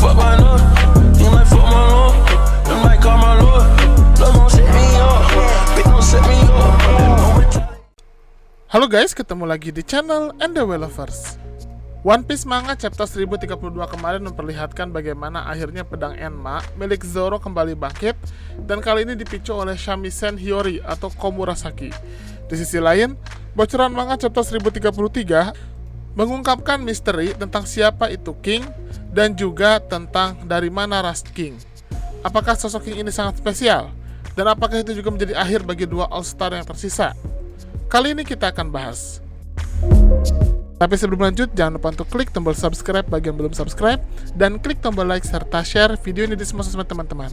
fuck my love. You might fuck my love. You might call my love. Love gon' set me up. Bitch gon' set me up. Halo guys, ketemu lagi di channel NDW Lovers. One Piece manga chapter 1032 kemarin memperlihatkan bagaimana akhirnya pedang Enma milik Zoro kembali bangkit, dan kali ini dipicu oleh Shamisen Hiyori atau Komurasaki. Di sisi lain, bocoran manga chapter 1033 mengungkapkan misteri tentang siapa itu King dan juga tentang dari mana ras King. Apakah sosok King ini sangat spesial? Dan apakah itu juga menjadi akhir bagi dua All-Star yang tersisa? Kali ini kita akan bahas. Tapi sebelum lanjut, jangan lupa untuk klik tombol subscribe bagi yang belum subscribe, dan klik tombol like serta share video ini di semua sosmed teman-teman.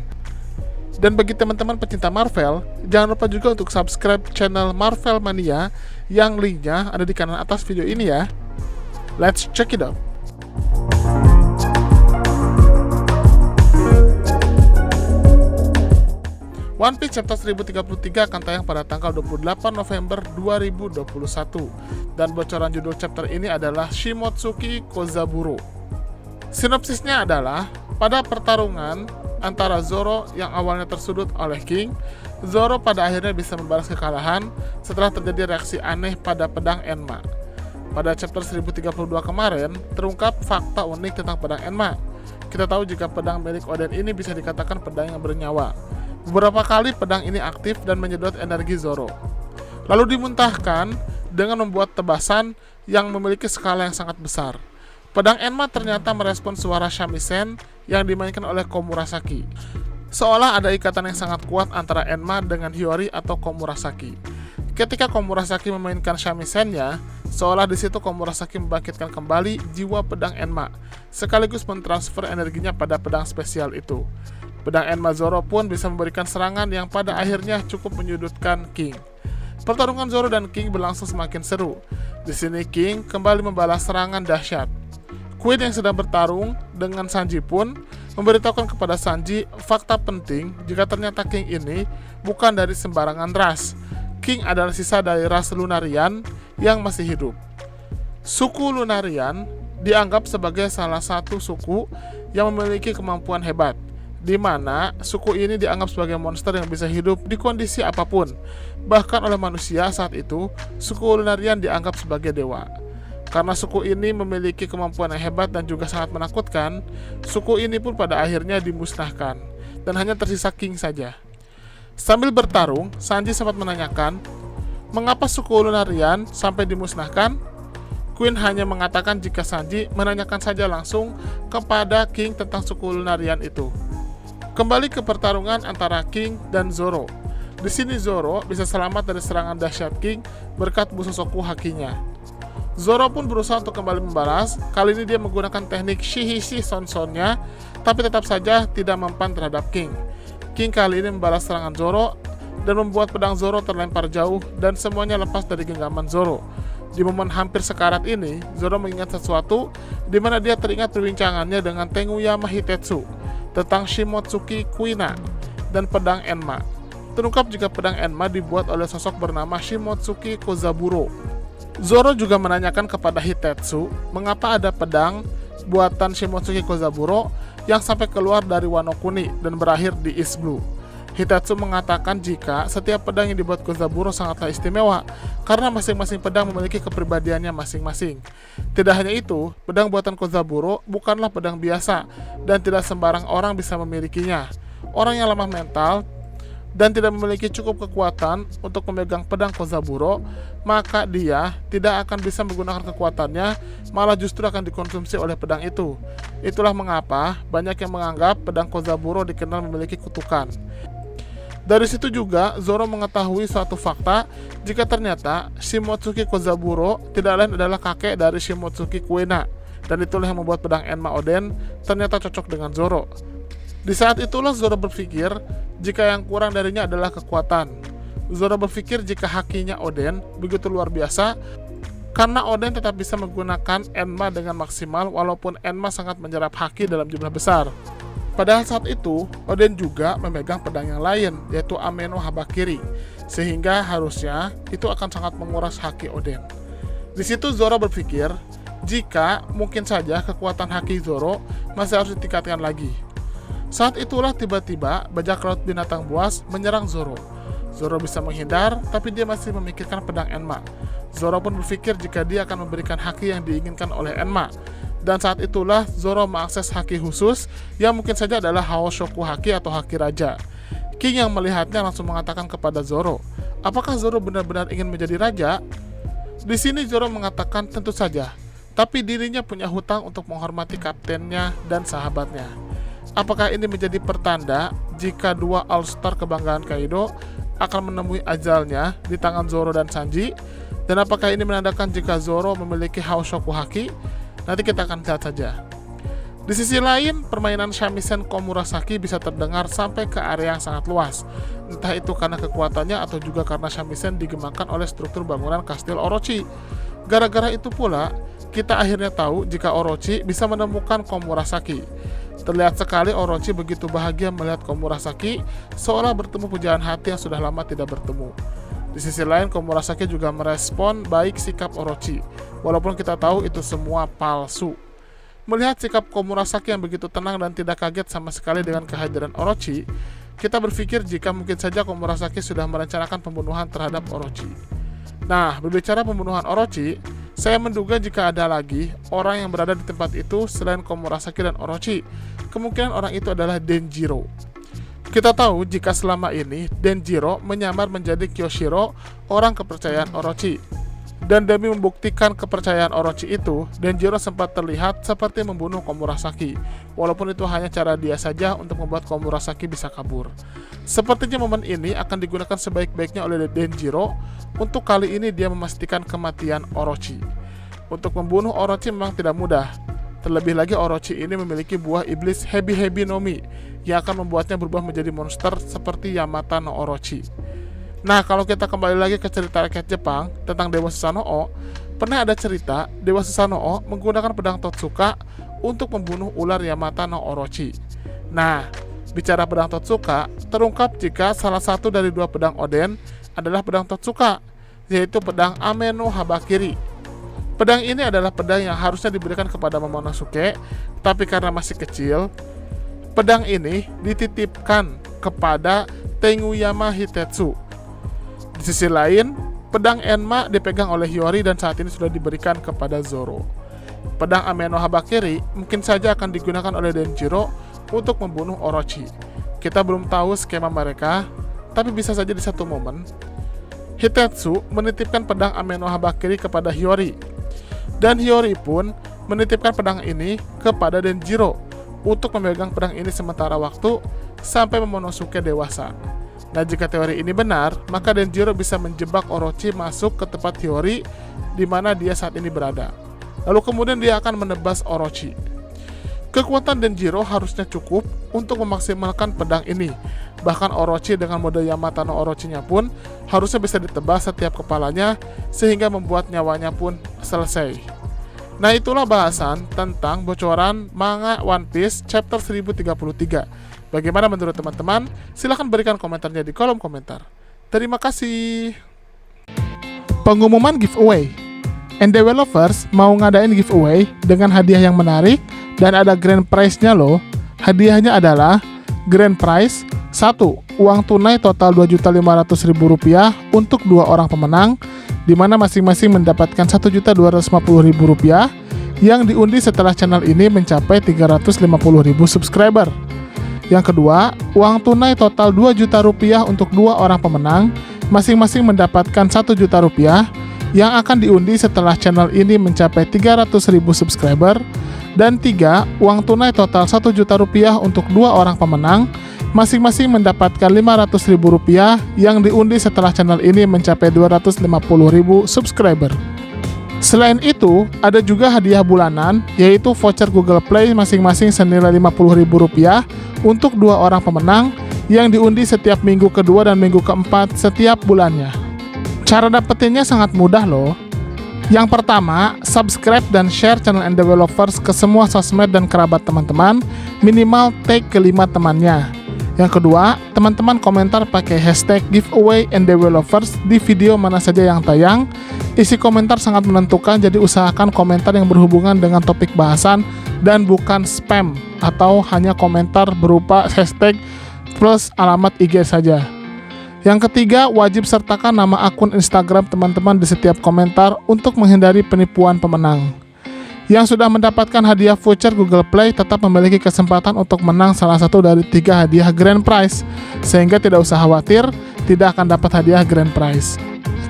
Dan bagi teman-teman pecinta Marvel, jangan lupa juga untuk subscribe channel Marvel Mania yang linknya ada di kanan atas video ini ya. Let's check it out. One Piece chapter 1033 akan tayang pada tanggal 28 November 2021, dan bocoran judul chapter ini adalah Shimotsuki Kozaburo. Sinopsisnya adalah, pada pertarungan antara Zoro yang awalnya tersudut oleh King, Zoro pada akhirnya bisa membalas kekalahan setelah terjadi reaksi aneh pada pedang Enma. Pada chapter 1032 kemarin, terungkap fakta unik tentang pedang Enma. Kita tahu jika pedang milik Oden ini bisa dikatakan pedang yang bernyawa. Beberapa kali pedang ini aktif dan menyedot energi Zoro, lalu dimuntahkan dengan membuat tebasan yang memiliki skala yang sangat besar. Pedang Enma ternyata merespon suara shamisen yang dimainkan oleh Komurasaki. Seolah ada ikatan yang sangat kuat antara Enma dengan Hiyori atau Komurasaki. Ketika Komurasaki memainkan shamisennya, seolah di situ Komurasaki membangkitkan kembali jiwa pedang Enma, sekaligus mentransfer energinya pada pedang spesial itu. Pedang Enma Zoro pun bisa memberikan serangan yang pada akhirnya cukup menyudutkan King. Pertarungan Zoro dan King berlangsung semakin seru. Di sini King kembali membalas serangan dahsyat. Queen yang sedang bertarung dengan Sanji pun memberitahukan kepada Sanji fakta penting jika ternyata King ini bukan dari sembarangan ras. King adalah sisa dari ras Lunarian yang masih hidup. Suku Lunarian dianggap sebagai salah satu suku yang memiliki kemampuan hebat, di mana suku ini dianggap sebagai monster yang bisa hidup di kondisi apapun. Bahkan oleh manusia saat itu, suku Lunarian dianggap sebagai dewa. Karena suku ini memiliki kemampuan yang hebat dan juga sangat menakutkan, suku ini pun pada akhirnya dimusnahkan, dan hanya tersisa King saja. Sambil bertarung, Sanji sempat menanyakan, mengapa suku Lunarian sampai dimusnahkan? Queen hanya mengatakan jika Sanji menanyakan saja langsung kepada King tentang suku Lunarian itu. Kembali ke pertarungan antara King dan Zoro. Di sini Zoro bisa selamat dari serangan dahsyat King berkat Busosoku hakinya. Zoro pun berusaha untuk kembali membalas. Kali ini dia menggunakan teknik Shihishi Sonsonnya, tapi tetap saja tidak mempan terhadap King. King kali ini membalas serangan Zoro dan membuat pedang Zoro terlempar jauh dan semuanya lepas dari genggaman Zoro. Di momen hampir sekarat ini, Zoro mengingat sesuatu di mana dia teringat perbincangannya dengan Tenguyama Hitetsu tentang Shimotsuki Kuina dan pedang Enma. Terungkap jika pedang Enma dibuat oleh sosok bernama Shimotsuki Kozaburo. Zoro juga menanyakan kepada Hitetsu mengapa ada pedang buatan Shimotsuki Kozaburo yang sampai keluar dari Wano Kuni dan berakhir di East Blue. Hitetsu mengatakan jika setiap pedang yang dibuat Kozaburo sangatlah istimewa karena masing-masing pedang memiliki kepribadiannya masing-masing. Tidak hanya itu, pedang buatan Kozaburo bukanlah pedang biasa dan tidak sembarang orang bisa memilikinya. Orang yang lemah mental dan tidak memiliki cukup kekuatan untuk memegang pedang Kozaburo, maka dia tidak akan bisa menggunakan kekuatannya, malah justru akan dikonsumsi oleh pedang itu. Itulah mengapa banyak yang menganggap pedang Kozaburo dikenal memiliki kutukan. Dari situ juga Zoro mengetahui suatu fakta jika ternyata Shimotsuki Kozaburo tidak lain adalah kakek dari Shimotsuki Kuina, dan itulah yang membuat pedang Enma Oden ternyata cocok dengan Zoro. Di saat itulah Zoro berpikir jika yang kurang darinya adalah kekuatan. Zoro berpikir jika hakinya Oden begitu luar biasa, karena Oden tetap bisa menggunakan Enma dengan maksimal walaupun Enma sangat menyerap haki dalam jumlah besar. Padahal saat itu, Oden juga memegang pedang yang lain, yaitu Ameno Habakiri, sehingga harusnya itu akan sangat menguras haki Oden. Di situ Zoro berpikir, jika mungkin saja kekuatan haki Zoro masih harus ditingkatkan lagi. Saat itulah tiba-tiba bajak laut binatang buas menyerang Zoro. Zoro bisa menghindar, tapi dia masih memikirkan pedang Enma. Zoro pun berpikir jika dia akan memberikan haki yang diinginkan oleh Enma. Dan saat itulah Zoro mengakses haki khusus yang mungkin saja adalah Haoshoku Haki atau haki raja. King yang melihatnya langsung mengatakan kepada Zoro, apakah Zoro benar-benar ingin menjadi raja? Di sini Zoro mengatakan tentu saja, tapi dirinya punya hutang untuk menghormati kaptennya dan sahabatnya. Apakah ini menjadi pertanda jika dua All-Star kebanggaan Kaido akan menemui ajalnya di tangan Zoro dan Sanji? Dan apakah ini menandakan jika Zoro memiliki Haoshoku Haki? Nanti kita akan lihat saja. Di sisi lain, permainan shamisen Komurasaki bisa terdengar sampai ke area yang sangat luas. Entah itu karena kekuatannya atau juga karena shamisen digemakan oleh struktur bangunan kastil Orochi. Gara-gara itu pula, kita akhirnya tahu jika Orochi bisa menemukan Komurasaki. Terlihat sekali Orochi begitu bahagia melihat Komurasaki, seolah bertemu pujaan hati yang sudah lama tidak bertemu. Di sisi lain, Komurasaki juga merespon baik sikap Orochi, walaupun kita tahu itu semua palsu. Melihat sikap Komurasaki yang begitu tenang dan tidak kaget sama sekali dengan kehadiran Orochi, kita berpikir jika mungkin saja Komurasaki sudah merencanakan pembunuhan terhadap Orochi. Nah, berbicara pembunuhan Orochi, saya menduga jika ada lagi orang yang berada di tempat itu selain Komurasaki dan Orochi, kemungkinan orang itu adalah Denjiro. Kita tahu jika selama ini Denjiro menyamar menjadi Kyoshiro, orang kepercayaan Orochi. Dan demi membuktikan kepercayaan Orochi itu, Denjiro sempat terlihat seperti membunuh Komurasaki, walaupun itu hanya cara dia saja untuk membuat Komurasaki bisa kabur. Sepertinya momen ini akan digunakan sebaik-baiknya oleh Denjiro. Untuk kali ini dia memastikan kematian Orochi. Untuk membunuh Orochi memang tidak mudah. Terlebih lagi Orochi ini memiliki buah iblis Hebi no Mi yang akan membuatnya berubah menjadi monster seperti Yamata no Orochi. Nah, kalau kita kembali lagi ke cerita rakyat Jepang tentang Dewa Susanoo, pernah ada cerita Dewa Susanoo menggunakan pedang Totsuka untuk membunuh ular Yamata no Orochi. Nah, bicara pedang Totsuka, terungkap jika salah satu dari dua pedang Oden adalah pedang Totsuka, yaitu pedang Ame no Habakiri. Pedang ini adalah pedang yang harusnya diberikan kepada Momonosuke, tapi karena masih kecil, pedang ini dititipkan kepada Tenguyama Hitetsu. Di sisi lain, pedang Enma dipegang oleh Hiyori dan saat ini sudah diberikan kepada Zoro. Pedang Ame no Habakiri mungkin saja akan digunakan oleh Denjiro untuk membunuh Orochi. Kita belum tahu skema mereka, tapi bisa saja di satu momen Hitetsu menitipkan pedang Ame no Habakiri kepada Hiyori. Dan Hiyori pun menitipkan pedang ini kepada Denjiro untuk memegang pedang ini sementara waktu sampai Momonosuke dewasa. Nah, jika teori ini benar, maka Denjiro bisa menjebak Orochi masuk ke tempat Hiyori di mana dia saat ini berada. Lalu kemudian dia akan menebas Orochi. Kekuatan Denjiro harusnya cukup untuk memaksimalkan pedang ini. Bahkan Orochi dengan mode Yamata no Orochinya pun harusnya bisa ditebas setiap kepalanya sehingga membuat nyawanya pun selesai. Nah, itulah bahasan tentang bocoran manga One Piece chapter 1033. Bagaimana menurut teman-teman? Silahkan berikan komentarnya di kolom komentar. Terima kasih. Pengumuman giveaway. NDW Lovers mau ngadain giveaway dengan hadiah yang menarik dan ada grand prize-nya loh. Hadiahnya adalah grand prize 1. Uang tunai total Rp2.500.000 untuk 2 orang pemenang, di mana masing-masing mendapatkan Rp1.250.000 yang diundi setelah channel ini mencapai 350.000 subscriber. Yang kedua, uang tunai total Rp2 juta untuk 2 orang pemenang, masing-masing mendapatkan Rp1 juta yang akan diundi setelah channel ini mencapai 300.000 subscriber. Dan 3, uang tunai total Rp1 juta untuk 2 orang pemenang, masing-masing mendapatkan Rp500.000 yang diundi setelah channel ini mencapai 250.000 subscriber. Selain itu, ada juga hadiah bulanan, yaitu voucher Google Play masing-masing senilai Rp50.000 untuk 2 orang pemenang yang diundi setiap minggu kedua dan minggu keempat setiap bulannya. Cara dapetinnya sangat mudah loh. Yang pertama, subscribe dan share channel NDW Lovers ke semua sosmed dan kerabat teman-teman, minimal tag ke 5 temannya. Yang kedua, teman-teman komentar pakai hashtag giveaway NDW Lovers di video mana saja yang tayang. Isi komentar sangat menentukan, jadi usahakan komentar yang berhubungan dengan topik bahasan dan bukan spam atau hanya komentar berupa hashtag plus alamat IG saja. Yang ketiga, wajib sertakan nama akun Instagram teman-teman di setiap komentar untuk menghindari penipuan pemenang. Yang sudah mendapatkan hadiah voucher Google Play tetap memiliki kesempatan untuk menang salah satu dari 3 hadiah Grand Prize, sehingga tidak usah khawatir tidak akan dapat hadiah Grand Prize.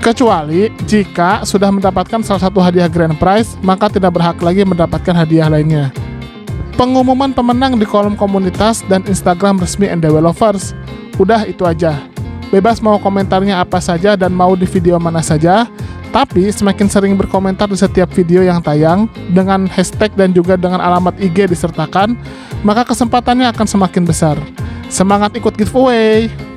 Kecuali jika sudah mendapatkan salah satu hadiah Grand Prize, maka tidak berhak lagi mendapatkan hadiah lainnya. Pengumuman pemenang di kolom komunitas dan Instagram resmi NDW Lovers. Udah itu aja. Bebas mau komentarnya apa saja dan mau di video mana saja, tapi semakin sering berkomentar di setiap video yang tayang dengan hashtag dan juga dengan alamat IG disertakan, maka kesempatannya akan semakin besar. Semangat ikut giveaway!